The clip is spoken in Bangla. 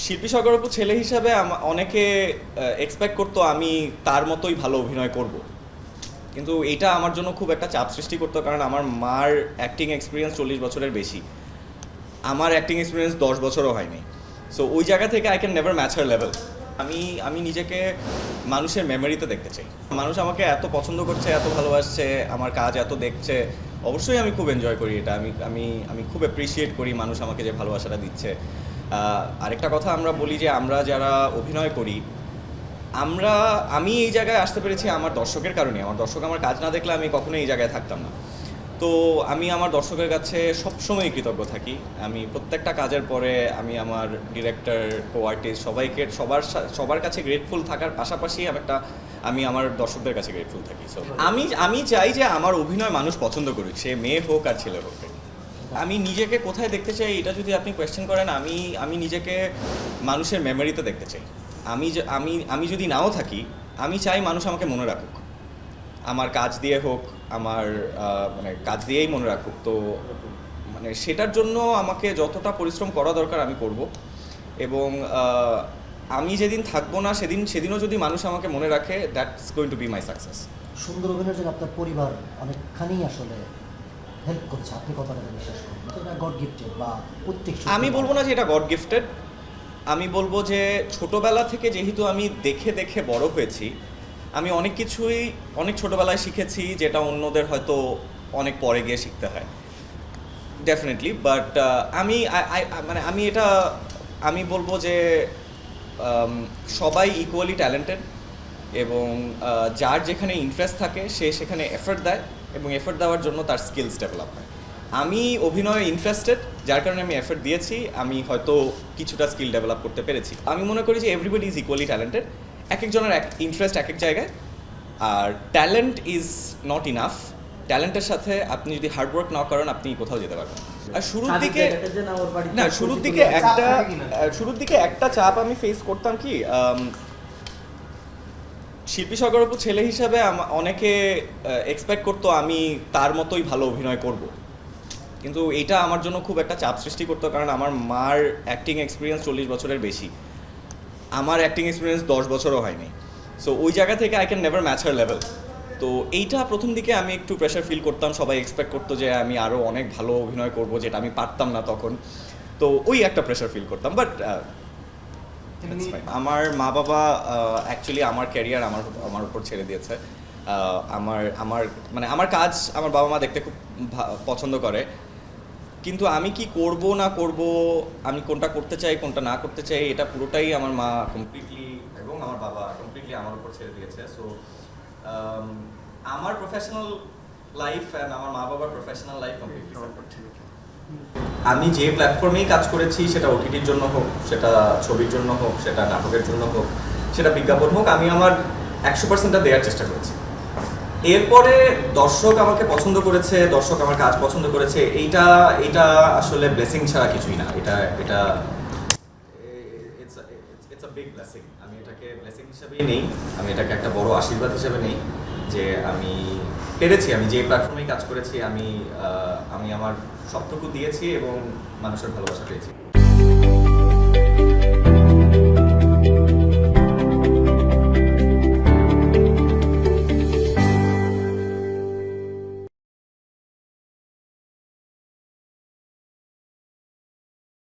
শিল্পী স্বগর্ভ ছেলে হিসাবে অনেকে এক্সপেক্ট করতো আমি তার মতোই ভালো অভিনয় করব, কিন্তু এটা আমার জন্য খুব একটা চাপ সৃষ্টি করতো, কারণ আমার মার অ্যাক্টিং এক্সপিরিয়েন্স 40 বছরের বেশি, আমার অ্যাক্টিং এক্সপিরিয়েন্স 10 বছরও হয়নি। সো ওই জায়গা থেকে I can never match her level. আমি নিজেকে মানুষের মেমোরিতে দেখতে চাই। মানুষ আমাকে এত পছন্দ করছে, এত ভালোবাসছে, আমার কাজ এত দেখছে, অবশ্যই আমি খুব এনজয় করি এটা। আমি আমি আমি খুব অ্যাপ্রিসিয়েট করি মানুষ আমাকে যে ভালোবাসাটা দিচ্ছে। আরেকটা কথা আমরা বলি যে আমরা যারা অভিনয় করি, আমি এই জায়গায় আসতে পেরেছি আমার দর্শকের কারণে। আমার দর্শক আমার কাজ না দেখলে আমি কখনোই এই জায়গায় থাকতাম না। তো আমি আমার দর্শকের কাছে সবসময় কৃতজ্ঞ থাকি। আমি প্রত্যেকটা কাজের পরে আমি আমার ডিরেক্টর, কো আর্টিস্ট সবার কাছে গ্রেটফুল থাকার পাশাপাশি আমি আমার দর্শকদের কাছে গ্রেটফুল থাকি। সো আমি চাই যে আমার অভিনয় মানুষ পছন্দ করুক, সে মেয়ে হোক আর ছেলে হোক। আমি নিজেকে কোথায় দেখতে চাই এটা যদি আপনি কোয়েশ্চেন করেন, আমি নিজেকে মানুষের মেমোরিতে দেখতে চাই। আমি যদি নাও থাকি, আমি চাই মানুষ আমাকে মনে রাখুক, আমার কাজ দিয়ে হোক, আমার মানে কাজ দিয়েই মনে রাখুক। তো মানে সেটার জন্য আমাকে যতটা পরিশ্রম করা দরকার আমি করব, এবং আমি যেদিন থাকবো না সেদিনও যদি মানুষ আমাকে মনে রাখে, that's going to B my success. সুন্দর অভিনয়ের জন্য আপনার পরিবার অনেকখানি আসলে হেল্প করছে, আপনি কতটা বিশ্বাস করেন? এটা গড গিফটেড বা প্রত্যেক আমি বলবো না যে এটা গড গিফটেড, আমি বলবো যে ছোটোবেলা থেকে যেহেতু আমি দেখে দেখে বড় হয়েছি, আমি অনেক কিছুই অনেক ছোটোবেলায় শিখেছি যেটা অন্যদের হয়তো অনেক পরে গিয়ে শিখতে হয়, ডেফিনেটলি। বাট আমি বলবো যে সবাই ইকুয়ালি ট্যালেন্টেড, এবং যার যেখানে ইন্টারেস্ট থাকে সে সেখানে এফর্ট দেয়, এবং এফর্ট দেওয়ার জন্য তার স্কিলস ডেভেলপ হয়। আমি অভিনয়ে ইন্টারেস্টেড, যার কারণে আমি এফর্ট দিয়েছি, আমি হয়তো কিছুটা স্কিল ডেভেলপ করতে পেরেছি। আমি মনে করি যে এভরিবডি ইজ ইকুয়ালি ট্যালেন্টেড, এক একজনের ইন্টারেস্ট এক এক জায়গায়, আর ট্যালেন্ট ইজ নট ইনাফ। ট্যালেন্টের সাথে আপনি যদি হার্ডওয়ার্ক না করেন, আপনি কোথাও যেতে পারবেন। আর শুরুর দিকে একটা চাপ আমি ফেস করতাম কি, শিল্পী স্বগর্ভ ছেলে হিসাবে অনেকে এক্সপেক্ট করতো আমি তার মতোই ভালো অভিনয় করব, কিন্তু এটা আমার জন্য খুব একটা চাপ সৃষ্টি করতো, কারণ আমার মার অ্যাক্টিং এক্সপিরিয়েন্স 40 বছরের বেশি, আমার অ্যাক্টিং এক্সপিরিয়েন্স 10 বছরও হয়নি। সো ওই জায়গা থেকে I can never match her level. তো এইটা প্রথম দিকে আমি একটু প্রেশার ফিল করতাম, সবাই এক্সপেক্ট করতো যে আমি আরও অনেক ভালো অভিনয় করব, যেটা আমি পারতাম না তখন। তো ওই একটা প্রেশার ফিল করতাম। বাট আমার মা বাবা অ্যাকচুয়ালি আমার ক্যারিয়ার আমার উপর ছেড়ে দিয়েছে। আমার কাজ আমার বাবা মা দেখতে খুব পছন্দ করে, কিন্তু আমি কি করব না করব, আমি কোনটা করতে চাই কোনটা না করতে চাই, এটা পুরোটাই আমার মা কমপ্লিটলি এবং আমার বাবা কমপ্লিটলি আমার উপর ছেড়ে দিয়েছে। সো আমার প্রফেশনাল লাইফ অ্যান্ড আমার মা বাবার প্রফেশনাল লাইফ কমপ্লিটলি সেপারেট। আমি যে প্ল্যাটফর্মেই কাজ করেছি, সেটা ওটিটির জন্য হোক, সেটা ছবির জন্য হোক, সেটা নাটকের জন্য হোক, সেটা বিজ্ঞাপন হোক, আমি আমার 100%টা দেওয়ার চেষ্টা করেছি। এরপরে দর্শক আমাকে পছন্দ করেছে, দর্শক আমার কাজ পছন্দ করেছে, এইটা আসলে ব্লেসিং ছাড়া কিছুই না। এটা ইটস আ বিগ ব্লেসিং। আমি এটাকে ব্লেসিং হিসেবেই নেই, আমি এটাকে একটা বড় আশীর্বাদ হিসেবে নেই যে আমি পেরেছি, আমি যে প্ল্যাটফর্মেই কাজ করেছি, আমি আমার সবটুকু দিয়েছি এবং মানুষের ভালোবাসা পেয়েছি।